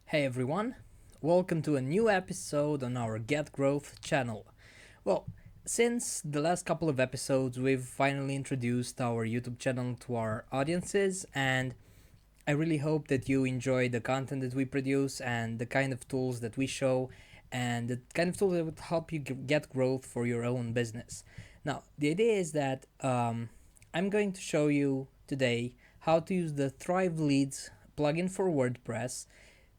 Hey everyone, welcome to a new episode on our Get Growth channel. Well, since the last couple of episodes, we've finally introduced our YouTube channel to our audiences, and I really hope that you enjoy the content that we produce and the kind of tools that we show, and the kind of tools that would help you get growth for your own business. Now, the idea is that I'm going to show you today how to use the Thrive Leads plugin for WordPress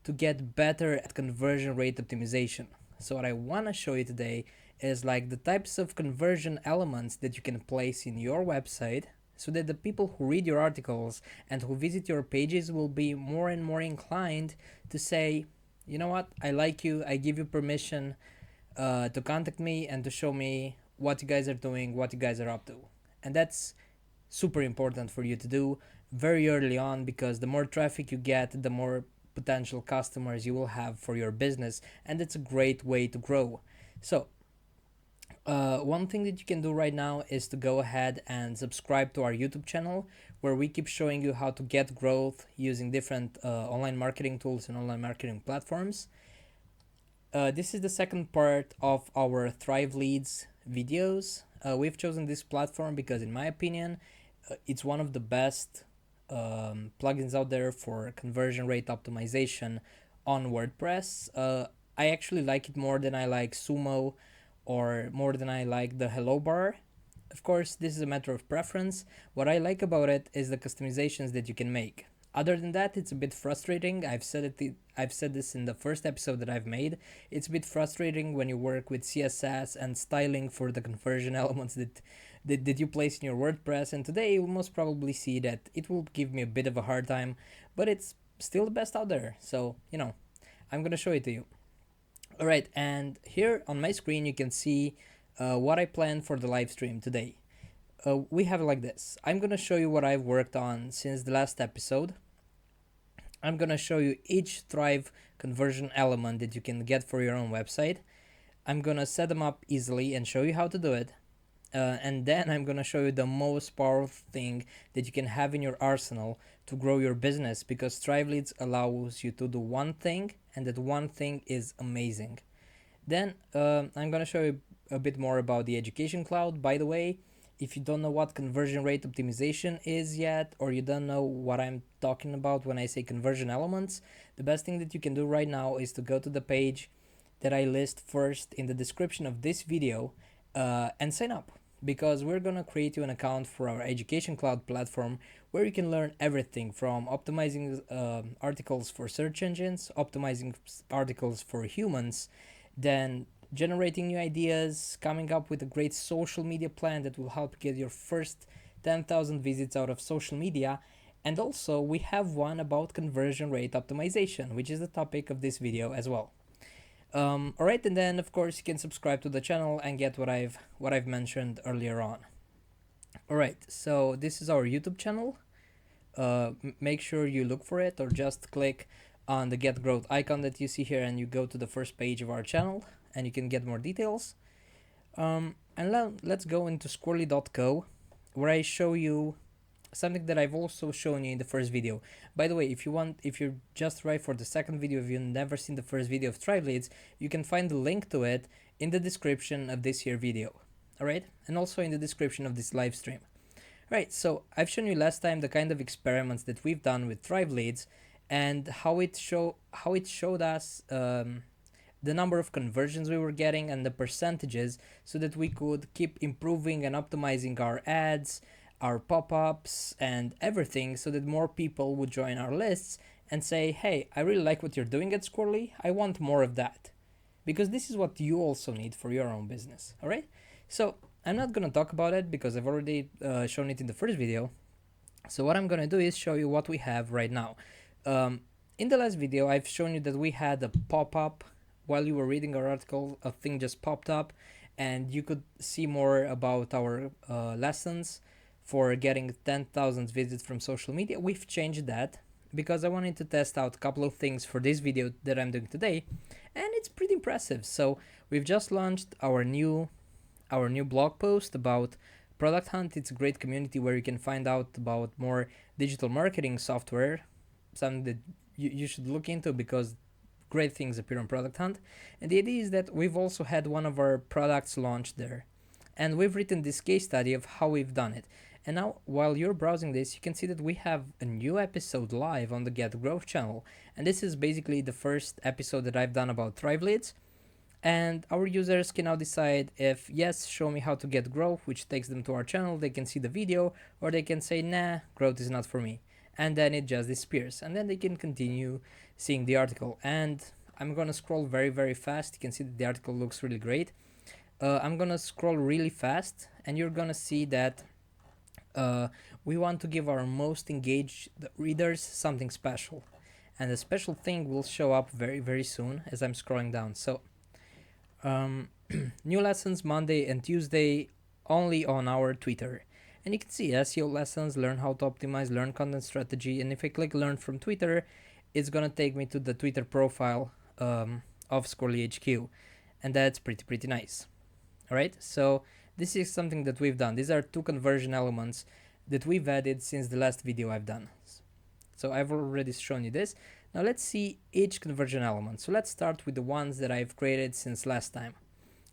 to get better at conversion rate optimization. So what I want to show you today is like the types of conversion elements that you can place in your website so that the people who read your articles and who visit your pages will be more and more inclined to say, you know what, I like you, I give you permission to contact me and to show me what you guys are doing, what you guys are up to. And that's super important for you to do very early on, because the more traffic you get, the more potential customers you will have for your business, and it's a great way to grow. So one thing that you can do right now is to go ahead and subscribe to our YouTube channel, where we keep showing you how to get growth using different online marketing tools and online marketing platforms. This is the second part of our Thrive Leads videos. We've chosen this platform because, in my opinion, it's one of the best plugins out there for conversion rate optimization on WordPress. I actually like it more than I like Sumo or more than I like the Hello Bar. Of course, this is a matter of preference. What I like about it is the customizations that you can make. Other than that, it's a bit frustrating. I've said this in the first episode that I've made. It's a bit frustrating when you work with CSS and styling for the conversion elements that you place in your WordPress. And today you will most probably see that it will give me a bit of a hard time, but it's still the best out there. So, I'm gonna show it to you. All right, and here on my screen you can see what I planned for the live stream today. We have it like this. I'm gonna show you what I've worked on since the last episode. I'm gonna show you each Thrive conversion element that you can get for your own website. I'm gonna set them up easily and show you how to do it. And then I'm gonna show you the most powerful thing that you can have in your arsenal to grow your business, because Thrive Leads allows you to do one thing, and that one thing is amazing. Then I'm gonna show you a bit more about the Education Cloud. By the way, if you don't know what conversion rate optimization is yet, or you don't know what I'm talking about when I say conversion elements, the best thing that you can do right now is to go to the page that I list first in the description of this video and sign up, because we're going to create you an account for our Education Cloud platform, where you can learn everything from optimizing articles for search engines, optimizing articles for humans, then generating new ideas, coming up with a great social media plan that will help get your first 10,000 visits out of social media. And also, we have one about conversion rate optimization, which is the topic of this video as well. All right, and then of course you can subscribe to the channel and get what I've mentioned earlier on. All right, so this is our YouTube channel. Make sure you look for it, or just click on the Get Growth icon that you see here, and you go to the first page of our channel, and you can get more details. And let's go into squirrely.co, where I show you something that I've also shown you in the first video. By the way, if you're just right for the second video, if you've never seen the first video of Thrive Leads, you can find the link to it in the description of this here video. All right, and also in the description of this live stream. Right, so I've shown you last time the kind of experiments that we've done with Thrive Leads, and how it showed us the number of conversions we were getting and the percentages, so that we could keep improving and optimizing our ads, our pop-ups, and everything, so that more people would join our lists and say, hey, I really like what you're doing at Squirrely, I want more of that. Because this is what you also need for your own business. All right, so I'm not going to talk about it because I've already shown it in the first video. So what I'm going to do is show you what we have right now. In the last video, I've shown you that we had a pop-up while you were reading our article. A thing just popped up, and you could see more about our lessons for getting 10,000 visits from social media. We've changed that because I wanted to test out a couple of things for this video that I'm doing today, and it's pretty impressive. So we've just launched our new blog post about Product Hunt. It's a great community where you can find out about more digital marketing software, something that you should look into, because great things appear on Product Hunt. And the idea is that we've also had one of our products launched there. And we've written this case study of how we've done it. And now, while you're browsing this, you can see that we have a new episode live on the Get Growth channel. And this is basically the first episode that I've done about Thrive Leads. And our users can now decide if, yes, show me how to get growth, which takes them to our channel, they can see the video, or they can say, nah, growth is not for me. And then it just disappears. And then they can continue seeing the article. And I'm gonna scroll very, very fast. You can see that the article looks really great. I'm gonna scroll really fast, and you're gonna see that we want to give our most engaged readers something special. And the special thing will show up very, very soon as I'm scrolling down. So, new lessons Monday and Tuesday only on our Twitter. And you can see SEO lessons, learn how to optimize, learn content strategy. And if I click learn from Twitter, it's gonna take me to the Twitter profile of Scorely HQ. And that's pretty nice. All right, so this is something that we've done. These are 2 conversion elements that we've added since the last video I've done. So I've already shown you this. Now let's see each conversion element. So let's start with the ones that I've created since last time.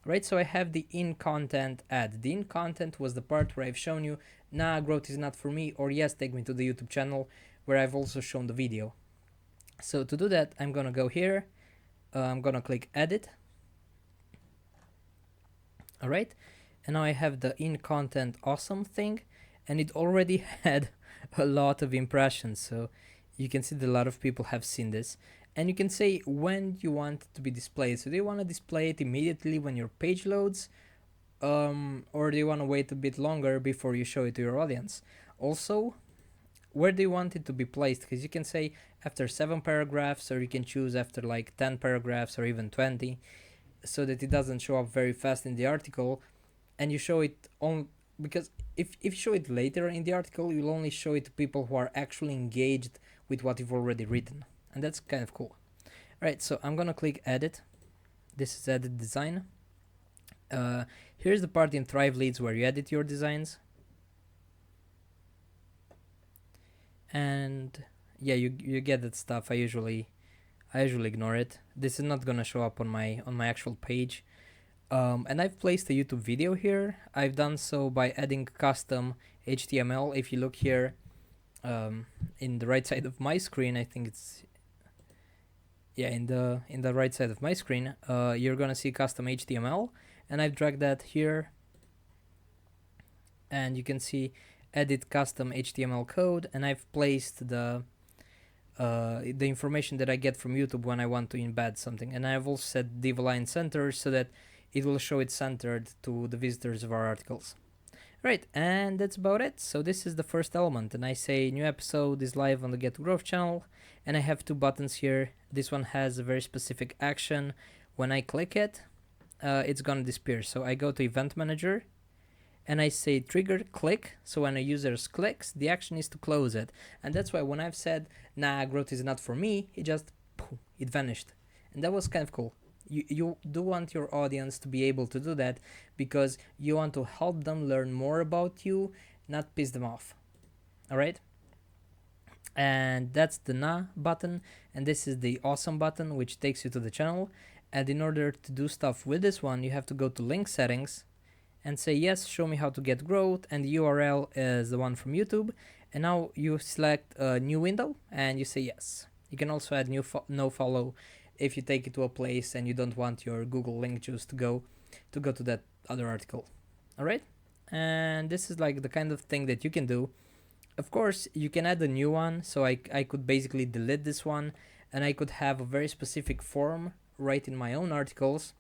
Right, so I have the in content ad. The in content was the part where I've shown you, nah, growth is not for me, or yes, take me to the YouTube channel where I've also shown the video. So to do that, I'm gonna go here. I'm gonna click edit. All right, and now I have the in content awesome thing, and it already had a lot of impressions. So you can see that a lot of people have seen this. And you can say when you want it to be displayed. So do you want to display it immediately when your page loads? Or do you want to wait a bit longer before you show it to your audience? Also, where do you want it to be placed? Because you can say after 7 paragraphs, or you can choose after like 10 paragraphs or even 20, so that it doesn't show up very fast in the article. And you show it on, because if you show it later in the article, you'll only show it to people who are actually engaged with what you've already written. And that's kind of cool. Right, so I'm gonna click edit. This is edit design. Here's the part in Thrive Leads where you edit your designs. And yeah, you get that stuff. I usually ignore it. This is not gonna show up on my actual page. And I've placed a YouTube video here. I've done so by adding custom HTML. If you look here, in the right side of my screen, I think it's, yeah, in the right side of my screen, you're gonna see custom HTML, and I've dragged that here, and you can see edit custom HTML code, and I've placed the information that I get from YouTube when I want to embed something, and I've also set div align center so that it will show it centered to the visitors of our articles. Right, and that's about it. So this is the first element, and I say new episode is live on the Get Growth channel, and I have 2 buttons here. This one has a very specific action. When I click it, it's gonna disappear. So I go to Event Manager, and I say trigger click. So when a user clicks, the action is to close it, and that's why when I've said nah, growth is not for me, it vanished, and that was kind of cool. You do want your audience to be able to do that because you want to help them learn more about you, not piss them off. All right. And that's the nah button. And this is the awesome button, which takes you to the channel. And in order to do stuff with this one, you have to go to link settings and say, yes, show me how to get growth. And the URL is the one from YouTube. And now you select a new window and you say yes. You can also add no follow if you take it to a place and you don't want your Google link juice to go to that other article. All right, and this is like the kind of thing that you can do. Of course, you can add a new one, so I could basically delete this one, and I could have a very specific form right in my own articles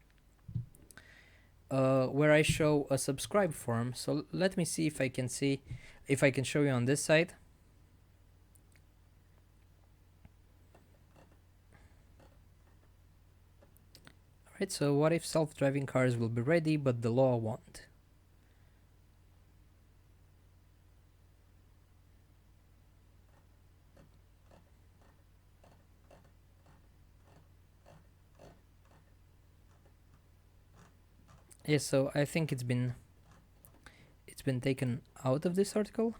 where I show a subscribe form. So let me see if I can show you on this side. Right, so what if self-driving cars will be ready but the law won't? Yeah, so I think it's been taken out of this article,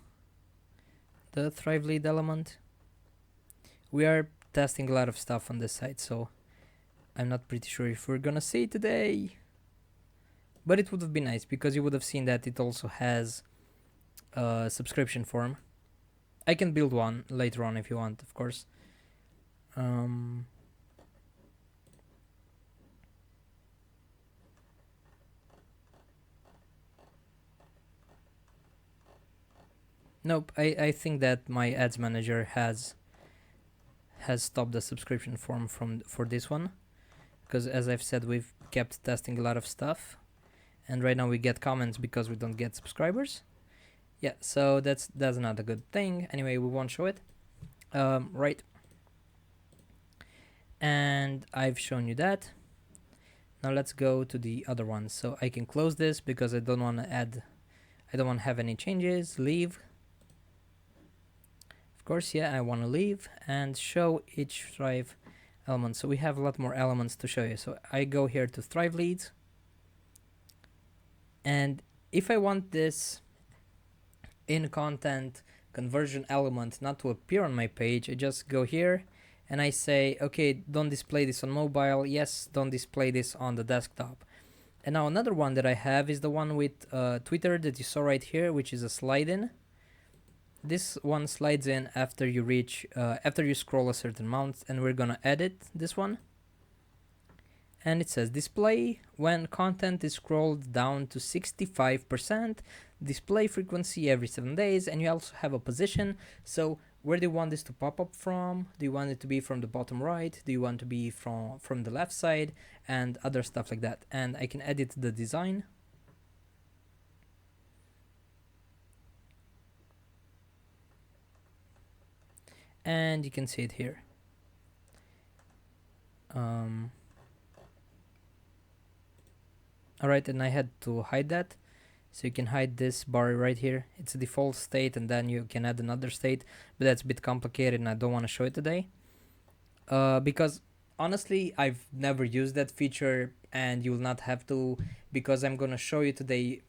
the Thrive lead element. We are testing a lot of stuff on this site, so I'm not pretty sure if we're gonna see it today, but it would have been nice because you would have seen that it also has a subscription form. I can build one later on if you want, of course. Nope, I think that my ads manager has stopped the subscription form for this one, because as I've said, we've kept testing a lot of stuff, and right now we get comments because we don't get subscribers. Yeah, so that's not a good thing. Anyway, we won't show it. Right. And I've shown you that. Now let's go to the other one. So I can close this because I don't want to have any changes. Leave. Of course, yeah, I want to leave and show each Thrive element. So we have a lot more elements to show you. So I go here to Thrive Leads. And if I want this in content conversion element not to appear on my page, I just go here and I say, okay, don't display this on mobile. Yes, don't display this on the desktop. And now another one that I have is the one with Twitter that you saw right here, which is a slide in. This one slides in after you reach, after you scroll a certain amount, and we're gonna edit this one. And it says display when content is scrolled down to 65%, display frequency every 7 days, and you also have a position. So where do you want this to pop up from? Do you want it to be from the bottom right? Do you want to be from the left side? And other stuff like that. And I can edit the design. And you can see it here. Alright, and I had to hide that. So you can hide this bar right here. It's a default state, and then you can add another state, but that's a bit complicated and I don't want to show it today. Because honestly, I've never used that feature, and you'll not have to, because I'm gonna show you today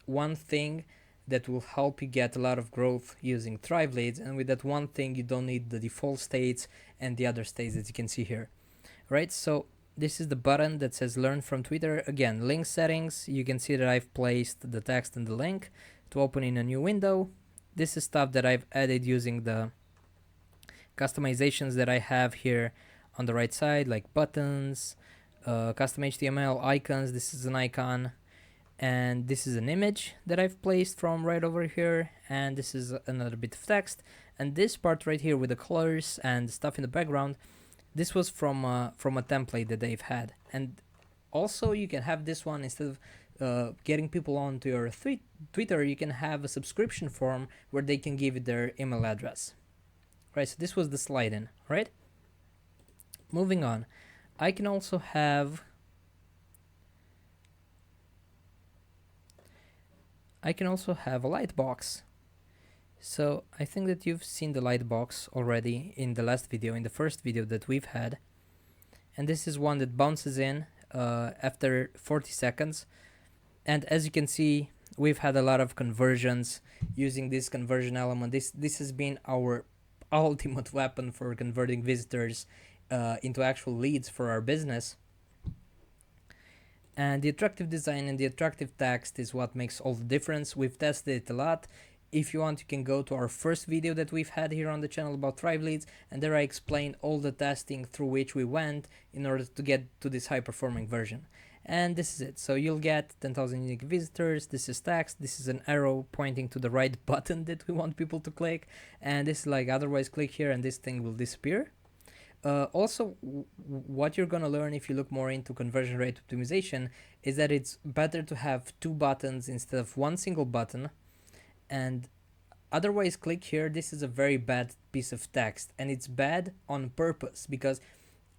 one thing that will help you get a lot of growth using Thrive Leads, and with that one thing you don't need the default states and the other states that you can see here. Right, so this is the button that says learn from Twitter. Again, link settings. You can see that I've placed the text and the link to open in a new window. This is stuff that I've added using the customizations that I have here on the right side, like buttons, custom HTML, icons. This is an icon, and this is an image that I've placed from right over here, and this is another bit of text, and this part right here with the colors and stuff in the background, this was from a template that they've had. And also you can have this one, instead of getting people onto your Twitter, you can have a subscription form where they can give you their email address. Right, so this was the slide in, right? Moving on, I can also have a Lightbox. So I think that you've seen the Lightbox already in the last video, in the first video that we've had. And this is one that bounces in after 40 seconds. And as you can see, we've had a lot of conversions using this conversion element. This has been our ultimate weapon for converting visitors into actual leads for our business. And the attractive design and the attractive text is what makes all the difference. We've tested it a lot. If you want, you can go to our first video that we've had here on the channel about Thrive Leads, and there I explain all the testing through which we went in order to get to this high-performing version. And this is it. So you'll get 10,000 unique visitors. This is text. This is an arrow pointing to the right button that we want people to click. And this is like, otherwise click here and this thing will disappear. Also, what you're gonna learn if you look more into conversion rate optimization is that it's better to have two buttons instead of one single button. And otherwise click here, this is a very bad piece of text, and it's bad on purpose because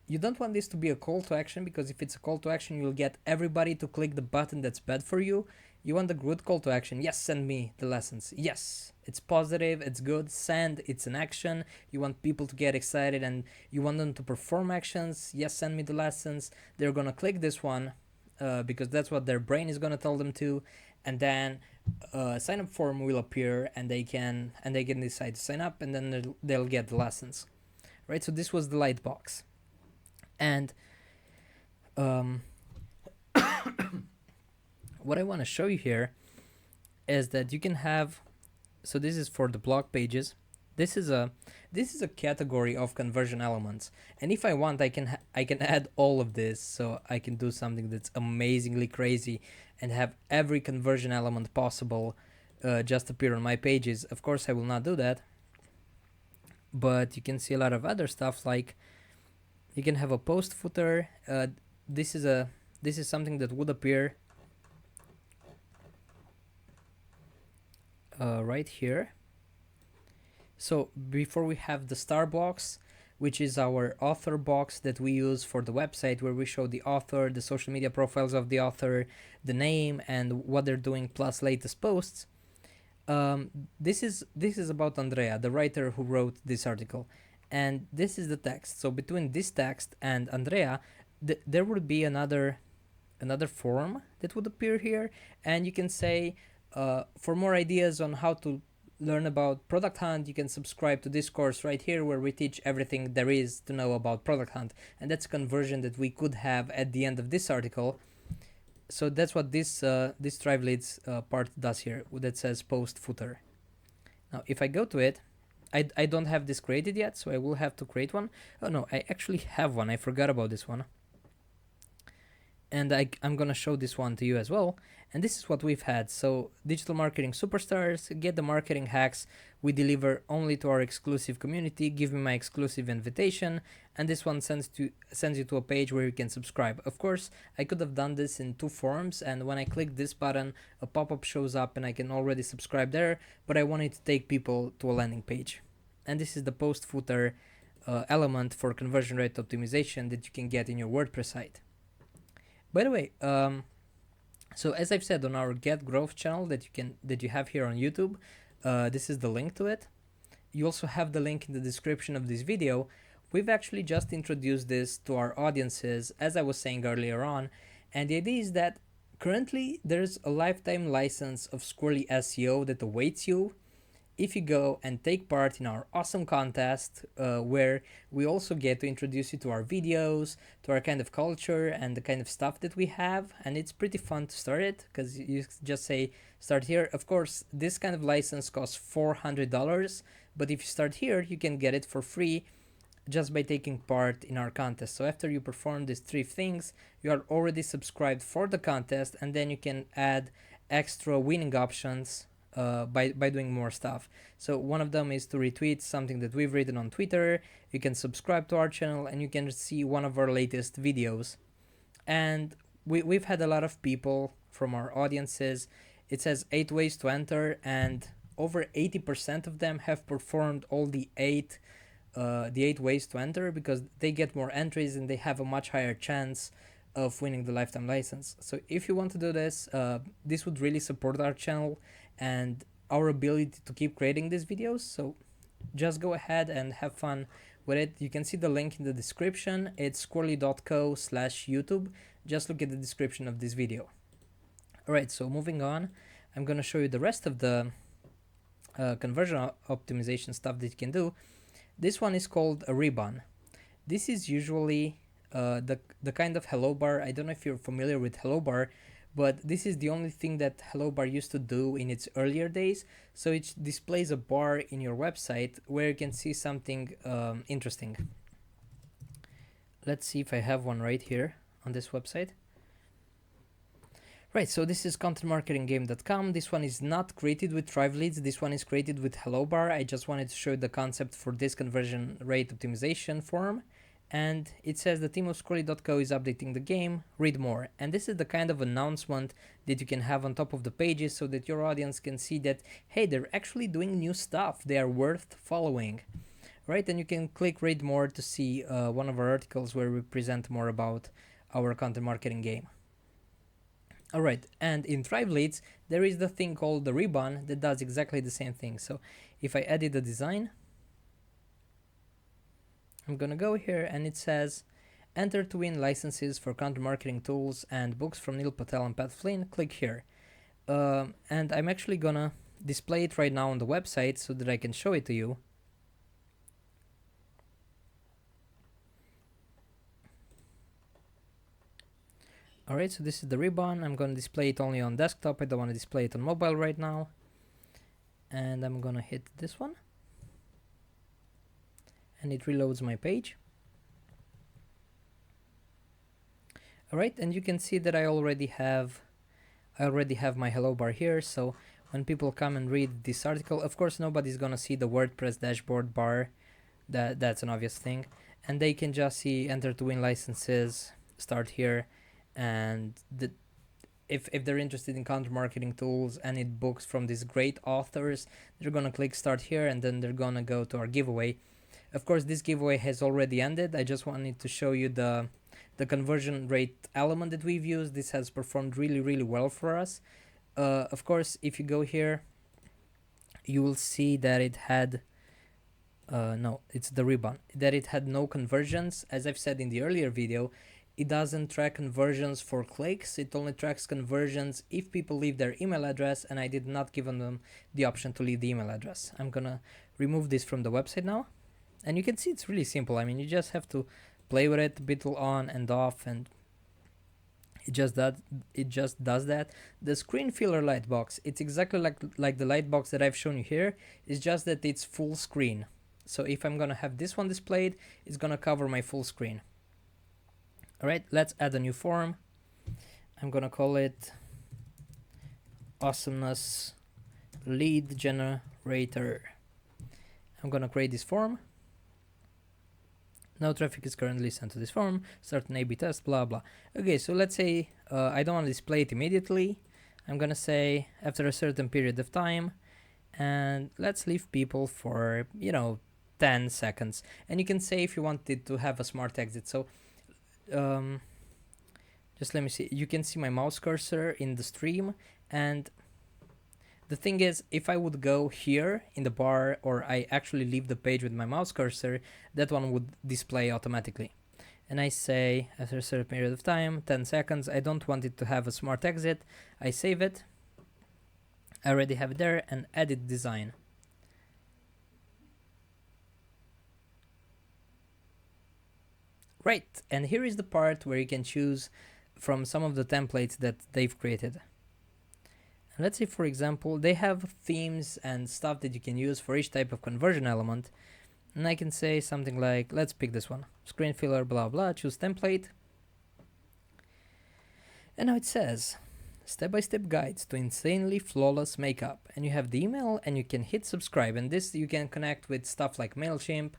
you don't want this to be a call to action, because if it's a call to action, you'll get everybody to click the button that's bad for you. You want a good call to action. Yes, send me the lessons. Yes, it's positive, it's good. Send, it's an action. You want people to get excited and you want them to perform actions. Yes, send me the lessons. They're gonna click this one because that's what their brain is gonna tell them to, and then sign up form will appear, and they can decide to sign up, and then they'll get the lessons. Right, so this was the Lightbox. And Um, what I want to show you here is that you can have, so this is for the blog pages. This is a category of conversion elements, and if I want, I can add all of this, so I can do something that's amazingly crazy and have every conversion element possible just appear on my pages. Of course, I will not do that, but you can see a lot of other stuff, like you can have a post footer. This is a this is something that would appear right here. So before we have the star box, which is our author box that we use for the website, where we show the author, the social media profiles of the author, the name, and what they're doing, plus latest posts. This is about Andrea, the writer who wrote this article, and this is the text. So between this text and Andrea, there would be another form that would appear here, and you can say, for more ideas on how to learn about Product Hunt, you can subscribe to this course right here, where we teach everything there is to know about Product Hunt. And that's a conversion that we could have at the end of this article. So that's what this Thrive Leads part does here, that says post footer. Now, if I go to it, I don't have this created yet, so I will have to create one. Oh no, I actually have one. I forgot about this one. And I'm gonna show this one to you as well. And this is what we've had. So digital marketing superstars, get the marketing hacks we deliver only to our exclusive community, give me my exclusive invitation, and this one sends you to a page where you can subscribe. Of course, I could have done this in two forms, and when I click this button, a pop-up shows up and I can already subscribe there, but I wanted to take people to a landing page. And this is the post footer element for conversion rate optimization that you can get in your WordPress site. By the way, so as I've said on our Get Growth channel that you have here on YouTube, this is the link to it. You also have the link in the description of this video. We've actually just introduced this to our audiences, as I was saying earlier on, and the idea is that currently there's a lifetime license of Squirrely SEO that awaits you if you go and take part in our awesome contest, where we also get to introduce you to our videos, to our kind of culture and the kind of stuff that we have. And it's pretty fun to start it, because you just say start here. Of course, this kind of license costs $400, but if you start here, you can get it for free just by taking part in our contest. So after you perform these three things, you are already subscribed for the contest, and then you can add extra winning options by doing more stuff. So one of them is to retweet something that we've written on Twitter. You can subscribe to our channel, and you can see one of our latest videos. And we've had a lot of people from our audiences. It says 8 ways to enter, and over 80% of them have performed all the eight ways to enter, because they get more entries and they have a much higher chance of winning the lifetime license. So if you want to do this, this would really support our channel and our ability to keep creating these videos. So just go ahead and have fun with it. You can see the link in the description. It's squirrely.co/YouTube. Just look at the description of this video. Alright, so moving on, I'm going to show you the rest of the conversion optimization stuff that you can do. This one is called a ribbon. This is usually the kind of hello bar. I don't know if you're familiar with hello bar, but this is the only thing that hello bar used to do in its earlier days. So it displays a bar in your website where you can see something interesting. Let's see if I have one right here on this website. Right, so this is contentmarketinggame.com. This one is not created with Thrive Leads. This one is created with hello bar. I just wanted to show you the concept for this conversion rate optimization form. And it says the team of Squirrely.co is updating the game, read more. And this is the kind of announcement that you can have on top of the pages, so that your audience can see that, hey, they're actually doing new stuff, they are worth following, right? And you can click read more to see one of our articles where we present more about our content marketing game. Alright, and in Thrive Leads, there is the thing called the ribbon that does exactly the same thing. So if I edit the design, I'm gonna go here, and it says enter to win licenses for content marketing tools and books from Neil Patel and Pat Flynn. Click here. And I'm actually gonna display it right now on the website so that I can show it to you. Alright, so this is the ribbon. I'm going to display it only on desktop. I don't want to display it on mobile right now. And I'm going to hit this one. And it reloads my page. Alright, and you can see that I already have my hello bar here. So when people come and read this article, of course nobody's gonna see the WordPress dashboard bar. That's an obvious thing. And they can just see enter to win licenses, start here, and if they're interested in content marketing tools and in books from these great authors, they're gonna click start here, and then they're gonna go to our giveaway. Of course, this giveaway has already ended. I just wanted to show you the conversion rate element that we've used. This has performed really well for us. Of course, if you go here, you will see that it had no, it's the ribbon, that it had no conversions. As I've said in the earlier video, it doesn't track conversions for clicks. It only tracks conversions if people leave their email address, and I did not give them the option to leave the email address. I'm gonna remove this from the website now, and you can see it's really simple. I mean, you just have to play with it, bit on and off, and it just does that. The screen filler lightbox, it's exactly like the lightbox that I've shown you here. It's just that it's full screen. So if I'm gonna have this one displayed, it's gonna cover my full screen. All right, let's add a new form. I'm gonna call it awesomeness lead generator. I'm gonna create this form. No traffic is currently sent to this form. Start an A/B test, blah blah. Okay, so let's say I don't want to display it immediately. I'm gonna say after a certain period of time, and let's leave people for 10 seconds. And you can say if you wanted to have a smart exit. So just let me see. You can see my mouse cursor in the stream, and the thing is, if I would go here in the bar, or I actually leave the page with my mouse cursor, that one would display automatically. And I say, after a certain period of time, 10 seconds, I don't want it to have a smart exit. I save it. I already have it there, and edit design. Right, and here is the part where you can choose from some of the templates that they've created. Let's say, for example, they have themes and stuff that you can use for each type of conversion element. And I can say something like, let's pick this one. Screen filler, blah, blah, choose template. And now it says, step-by-step guides to insanely flawless makeup. And you have the email, and you can hit subscribe. And this you can connect with stuff like MailChimp.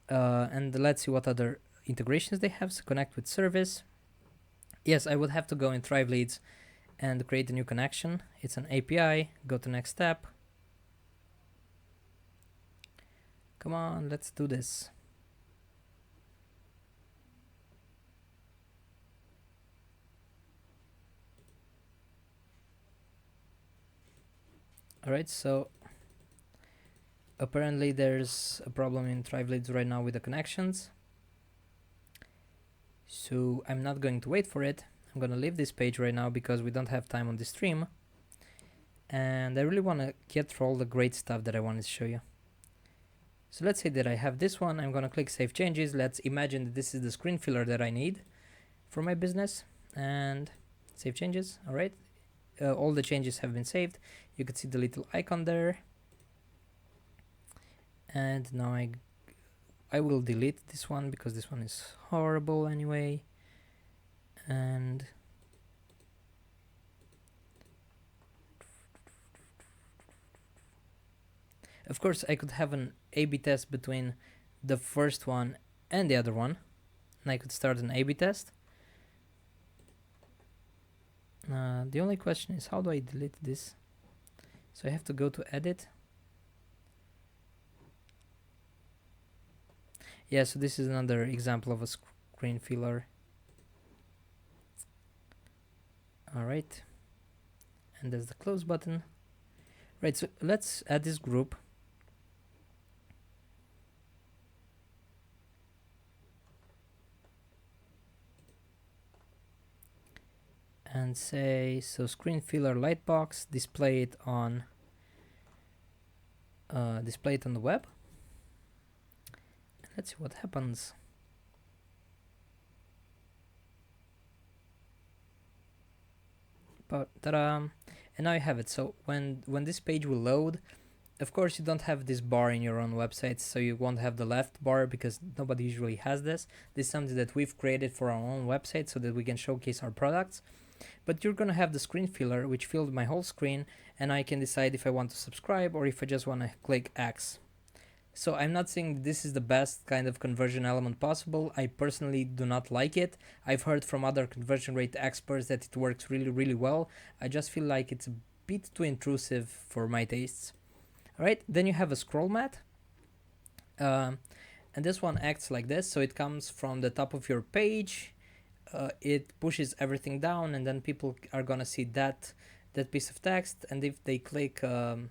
And let's see what other integrations they have. So connect with service. Yes, I would have to go in Thrive Leads and create a new connection. It's an API. Go to next step. Come on, let's do this. Alright, so apparently there's a problem in Thrive Leads right now with the connections. So I'm not going to wait for it. I'm gonna leave this page right now because we don't have time on the stream. And I really wanna get through all the great stuff that I wanted to show you. So let's say that I have this one. I'm gonna click save changes. Let's imagine that this is the screen filler that I need for my business, and save changes. All right, all the changes have been saved. You can see the little icon there. And now I will delete this one because this one is horrible anyway. And of course I could have an A/B test between the first one and the other one, and I could start an A/B test. The only question is, how do I delete this? So I have to go to edit. Yeah, so this is another example of a screen filler. All right, and there's the close button. Right, so let's add this group. And say, so screen filler lightbox, display it on the web. Let's see what happens. Ta-da! And now you have it. So when this page will load, of course you don't have this bar in your own website, so you won't have the left bar because nobody usually has this. This is something that we've created for our own website so that we can showcase our products. But you're gonna have the screen filler, which filled my whole screen, and I can decide if I want to subscribe or if I just want to click X. So I'm not saying this is the best kind of conversion element possible. I personally do not like it. I've heard from other conversion rate experts that it works really, really well. I just feel like it's a bit too intrusive for my tastes. All right, then you have a scroll mat. And this one acts like this. So it comes from the top of your page. It pushes everything down, and then people are gonna see that piece of text, and if they click to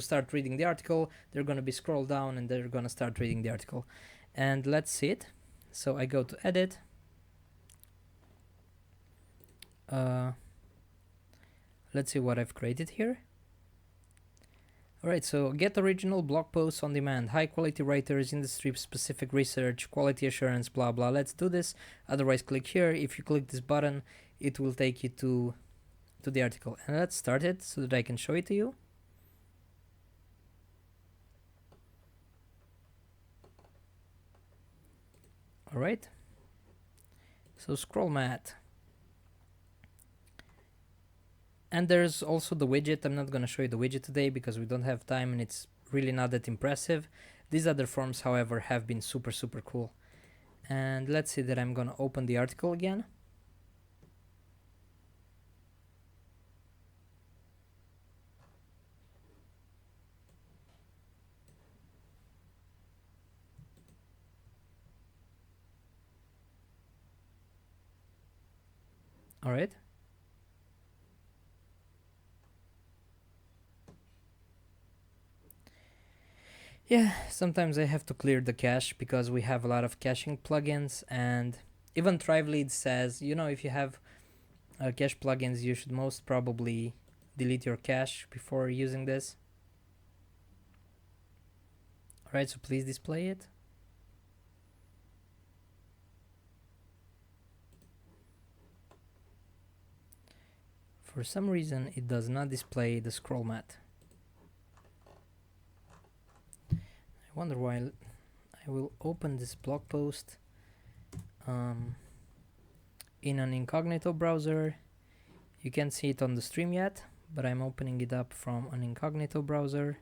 start reading the article, they're gonna be scrolled down and they're gonna start reading the article. And let's see it. So I go to edit. Let's see what I've created here. Alright, so get original blog posts on demand, high quality writers, industry specific research, quality assurance, blah blah. Let's do this. Otherwise, click here. If you click this button, it will take you to the article. And let's start it so that I can show it to you. Alright. So scroll mat. And there's also the widget. I'm not going to show you the widget today because we don't have time and it's really not that impressive. These other forms, however, have been super, super cool. And let's see that I'm going to open the article again. All right. Yeah, sometimes I have to clear the cache because we have a lot of caching plugins, and even Thrive Leads says, you know, if you have cache plugins, you should most probably delete your cache before using this. Alright, so please display it. For some reason, it does not display the scroll mat. I wonder why. I will open this blog post in an incognito browser. You can't see it on the stream yet, but I'm opening it up from an incognito browser.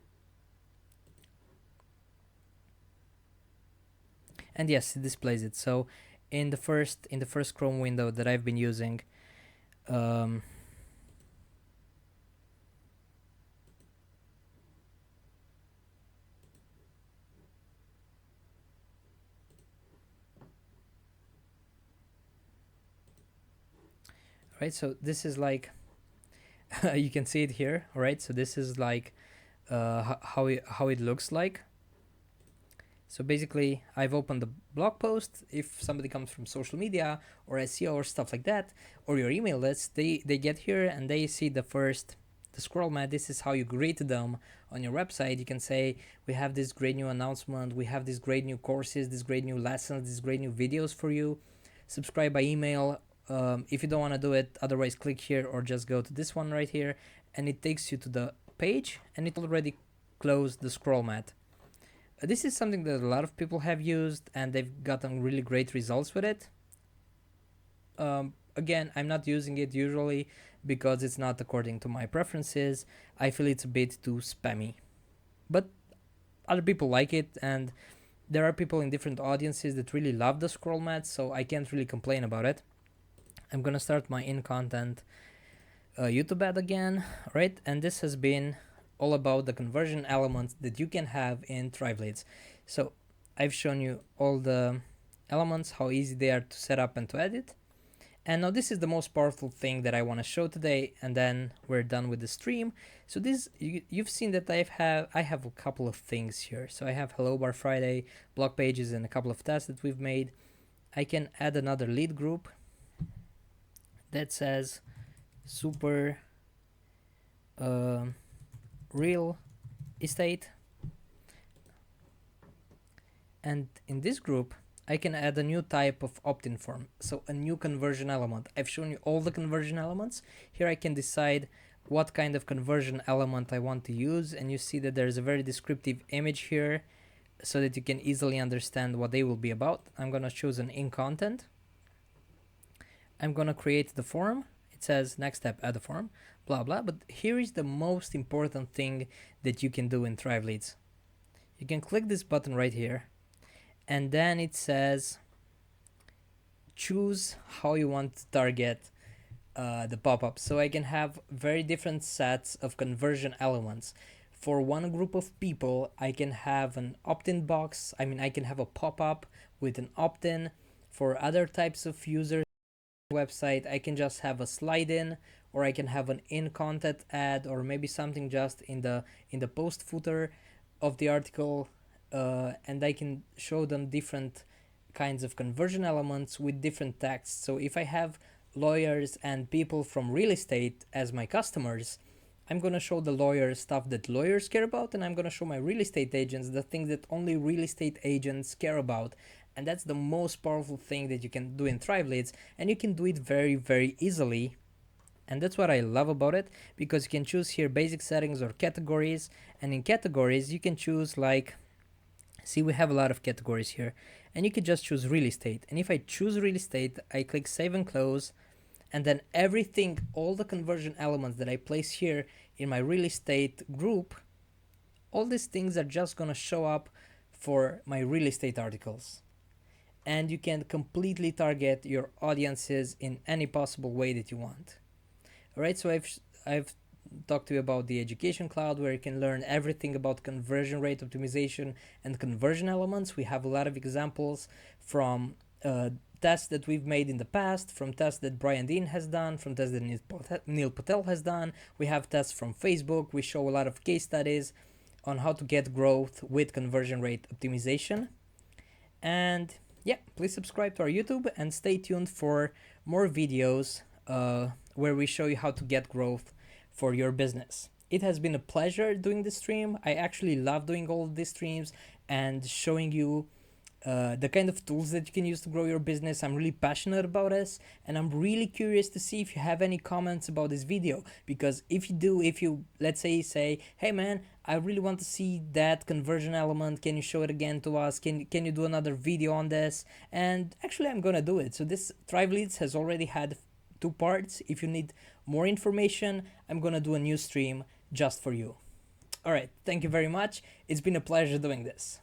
And yes, it displays it. So in the first Chrome window that I've been using, right, so this is like you can see it here. All right, so this is like how it looks like. So basically, I've opened the blog post. If somebody comes from social media or SEO or stuff like that, or your email list, they get here and they see the scroll mat. This is how you greet them on your website. You can say, we have this great new announcement, we have these great new courses, these great new lessons, these great new videos for you. Subscribe by email. If you don't want to do it, otherwise click here or just go to this one right here, and it takes you to the page, and it already closed the scroll mat. This is something that a lot of people have used, and they've gotten really great results with it. Again, I'm not using it usually because it's not according to my preferences. I feel it's a bit too spammy, but other people like it, and there are people in different audiences that really love the scroll mat, so I can't really complain about it. I'm gonna start my in-content YouTube ad again, right? And this has been all about the conversion elements that you can have in Thrive Leads. So I've shown you all the elements, how easy they are to set up and to edit. And now this is the most powerful thing that I want to show today, and then we're done with the stream. So this, you've seen that I have a couple of things here. So I have Hello Bar Friday, blog pages, and a couple of tests that we've made. I can add another lead group that says super real estate, and in this group I can add a new type of opt-in form, so a new conversion element. I've shown you all the conversion elements. Here I can decide what kind of conversion element I want to use, and you see that there's a very descriptive image here so that you can easily understand what they will be about. I'm gonna choose an in content. I'm gonna create the form. It says next step, add a form, blah blah. But here is the most important thing that you can do in Thrive Leads. You can click this button right here, and then it says choose how you want to target the pop-up. So I can have very different sets of conversion elements. For one group of people, I can have an opt-in box. I mean, I can have a pop-up with an opt-in. For other types of users website, I can just have a slide in, or I can have an in content ad, or maybe something just in the post footer of the article, and I can show them different kinds of conversion elements with different texts. So if I have lawyers and people from real estate as my customers, I'm gonna show the lawyers stuff that lawyers care about, and I'm gonna show my real estate agents the things that only real estate agents care about. And that's the most powerful thing that you can do in Thrive Leads, and you can do it very, very easily. And that's what I love about it, because you can choose here basic settings or categories, and in categories you can choose, like, see, we have a lot of categories here, and you can just choose real estate. And if I choose real estate, I click save and close, and then everything, all the conversion elements that I place here in my real estate group, all these things are just gonna show up for my real estate articles. And you can completely target your audiences in any possible way that you want. All right, so I've talked to you about the Education Cloud, where you can learn everything about conversion rate optimization and conversion elements. We have a lot of examples from tests that we've made in the past, from tests that Brian Dean has done, from tests that Neil Patel has done. We have tests from Facebook. We show a lot of case studies on how to get growth with conversion rate optimization. And yeah, please subscribe to our YouTube and stay tuned for more videos where we show you how to get growth for your business. It has been a pleasure doing this stream. I actually love doing all of these streams and showing you the kind of tools that you can use to grow your business. I'm really passionate about this, and I'm really curious to see if you have any comments about this video, because if you do, if you, let's say, hey man, I really want to see that conversion element, can you show it again to us, can you do another video on this? And actually I'm gonna do it. So this Thrive Leads has already had 2 parts. If you need more information, I'm gonna do a new stream just for you. All right, thank you very much. It's been a pleasure doing this.